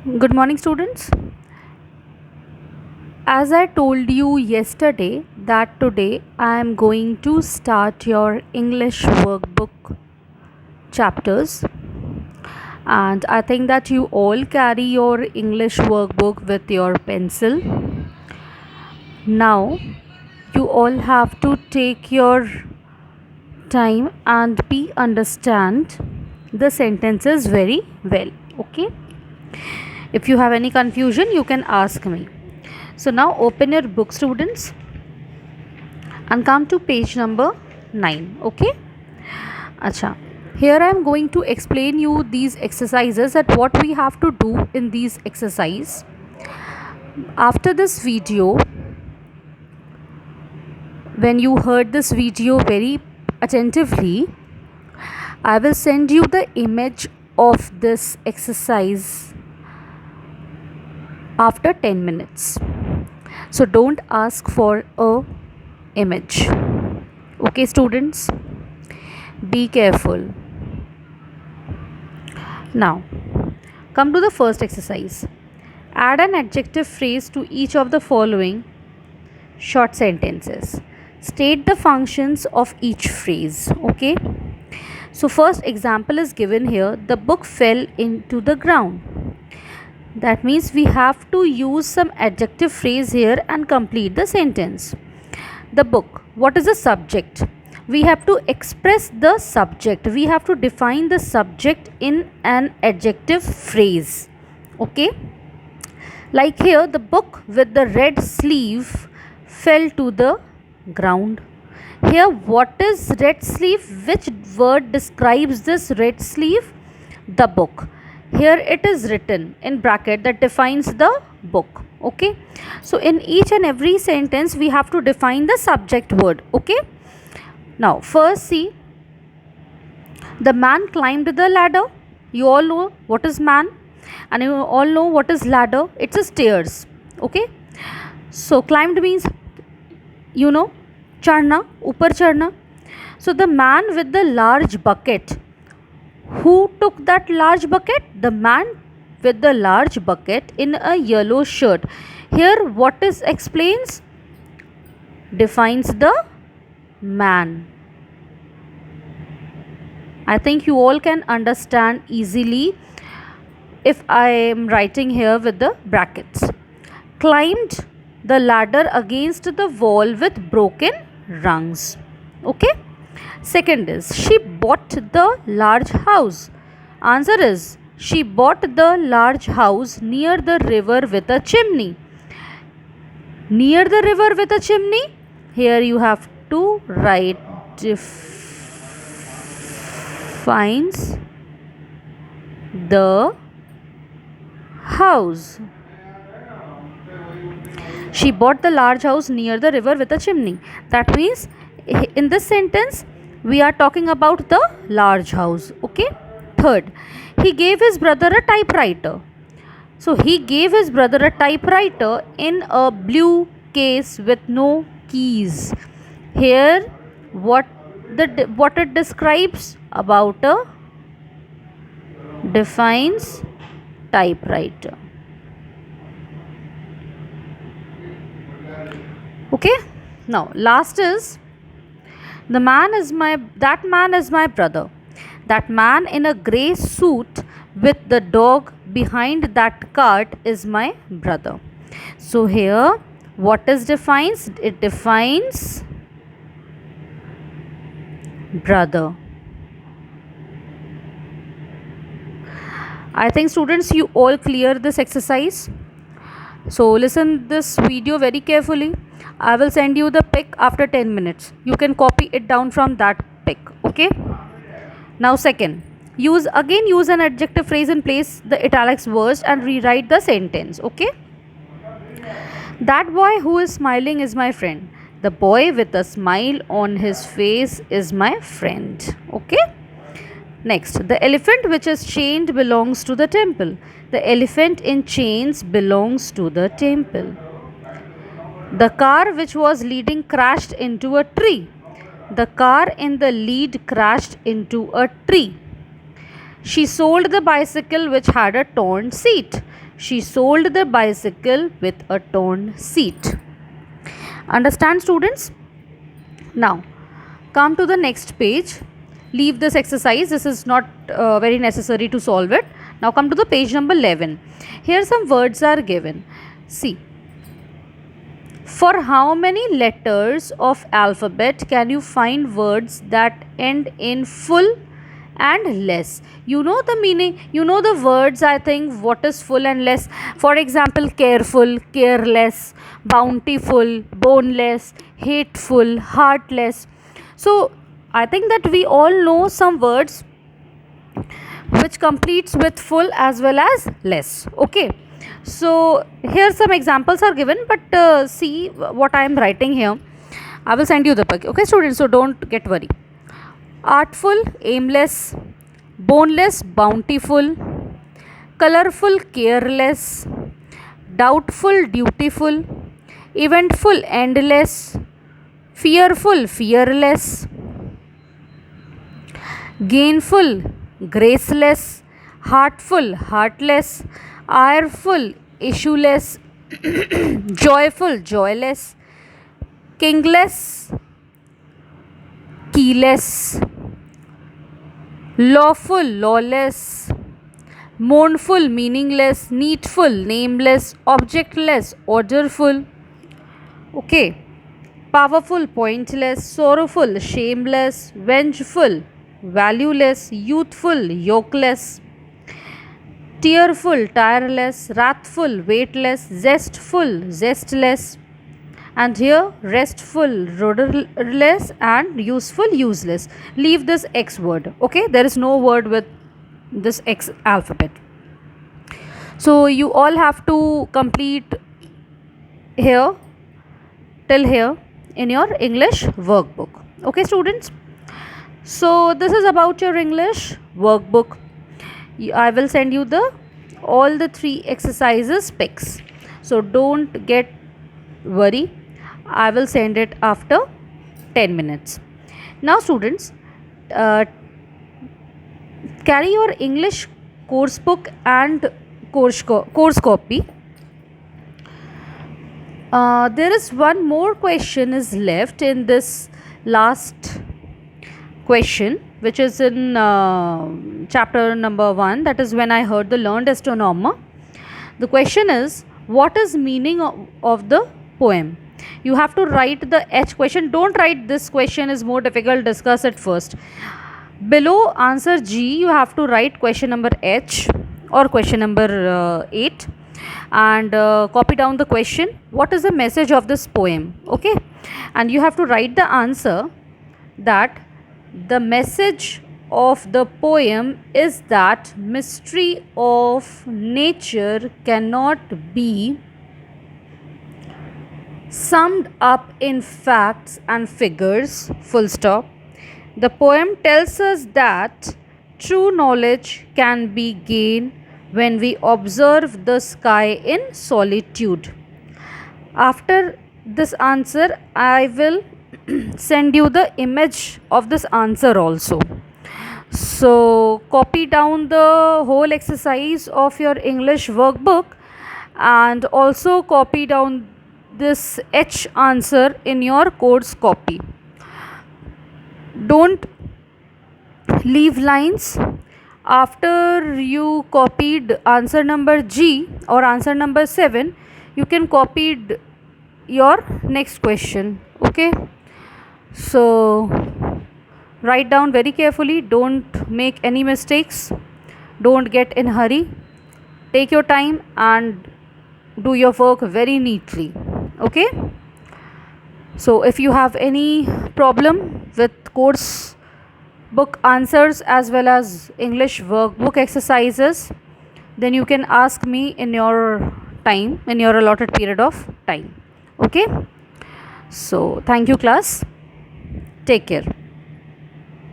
Good morning, students. As I told you yesterday, that today I am going to start your English workbook chapters, and I think that you all carry your English workbook with your pencil. Now, you all have to take your time and be understand the sentences very well. Okay? If you have any confusion, you can ask me. So now open your book, students, and come to page number 9. Okay. Acha. Here I am going to explain you these exercises, that what we have to do in these exercise. After this video, when you heard this video very attentively, I will send you the image of this exercise after 10 minutes. So don't ask for a image. Okay, students, be careful. Now come to the first exercise. Add an adjective phrase to each of the following short sentences. State the functions of each phrase. Okay, so first example is given here. The book fell into the ground. That means we have to use some adjective phrase here and complete the sentence. The book, what is the subject? We have to express the subject. We have to define the subject in an adjective phrase. Okay? Like here, the book with the red sleeve fell to the ground. Here, what is red sleeve? Which word describes this red sleeve? The book. Here it is written in bracket that defines the book. Okay, so in each and every sentence we have to define the subject word. Okay, now first see, the man climbed the ladder. You all know what is man, and you all know what is ladder. It's a stairs. Okay, so climbed means, you know, charna, upar charna. So the man with the large bucket, who took that large bucket? The man with the large bucket in a yellow shirt. Here what is explains? Defines the man. I think you all can understand easily if I am writing here with the brackets. Climbed the ladder against the wall with broken rungs. Okay. Second is, she bought the large house. Answer is, she bought the large house near the river with a chimney. Near the river with a chimney. Here you have to write defines the house. She bought the large house near the river with a chimney. That means in this sentence we are talking about the large house. Okay. Third, he gave his brother a typewriter. So he gave his brother a typewriter in a blue case with no keys. Here what it describes about a defines typewriter. Okay, now last is, that man is my brother. That man in a grey suit with the dog behind that cart is my brother. So here what is defines? It defines brother. I think students you all clear this exercise. So listen this video very carefully. I will send you the pic after 10 minutes. You can copy it down from that pic. Okay. Now second, use an adjective phrase and place the italics words and rewrite the sentence. Okay. That boy who is smiling is my friend. The boy with a smile on his face is my friend. Okay. Next, the elephant which is chained belongs to the temple. The elephant in chains belongs to the temple. The car which was leading crashed into a tree. The car in the lead crashed into a tree. She sold the bicycle which had a torn seat. She sold the bicycle with a torn seat. Understand, students? Now, come to the next page. Leave this exercise. This is not very necessary to solve it. Now, come to the page number 11. Here some words are given. See. For how many letters of alphabet can you find words that end in full and less? You know the meaning, you know the words, I think, what is full and less. For example, careful, careless, bountiful, boneless, hateful, heartless. So I think that we all know some words which completes with full as well as less. Okay, so here some examples are given, but see what I am writing here. I will send you the book. Okay, students, so don't get worried. Artful, aimless, boneless, bountiful, colorful, careless, doubtful, dutiful, eventful, endless, fearful, fearless, gainful, graceless, heartful, heartless, ireful, issueless, joyful, joyless, kingless, keyless, lawful, lawless, mournful, meaningless, needful, nameless, objectless, orderful. Okay. Powerful, pointless, sorrowful, shameless, vengeful, valueless, youthful, yokeless, tearful, tireless, wrathful, weightless, zestful, zestless, and here restful, rudderless, and useful, useless. Leave this X word. Okay, there is no word with this X alphabet. So you all have to complete here till here in your English workbook. Okay, students, so this is about your English workbook. I will send you the all the 3 exercises pics, so don't get worry. I will send it after 10 minutes. Now, students, carry your English course book and course copy. There is one more question is left in this last question, which is in chapter number 1, that is when I heard the learned astronomer. The question is, what is meaning of the poem? You have to write the H question. Don't write this question is more difficult, discuss it first. Below answer G, you have to write question number H or question number 8, and copy down the question, what is the message of this poem? Okay, and you have to write the answer that the message of the poem is that mystery of nature cannot be summed up in facts and figures, full stop. The poem tells us that true knowledge can be gained when we observe the sky in solitude. After this answer, I will send you the image of this answer also. So copy down the whole exercise of your English workbook and also copy down this H answer in your course copy. Don't leave lines. After you copied answer number G or answer number 7, you can copy your next question. Okay, so write down very carefully, don't make any mistakes, don't get in hurry, take your time and do your work very neatly. Okay, so if you have any problem with course book answers as well as English workbook exercises, then you can ask me in your time, in your allotted period of time. Okay, so thank you class, take care.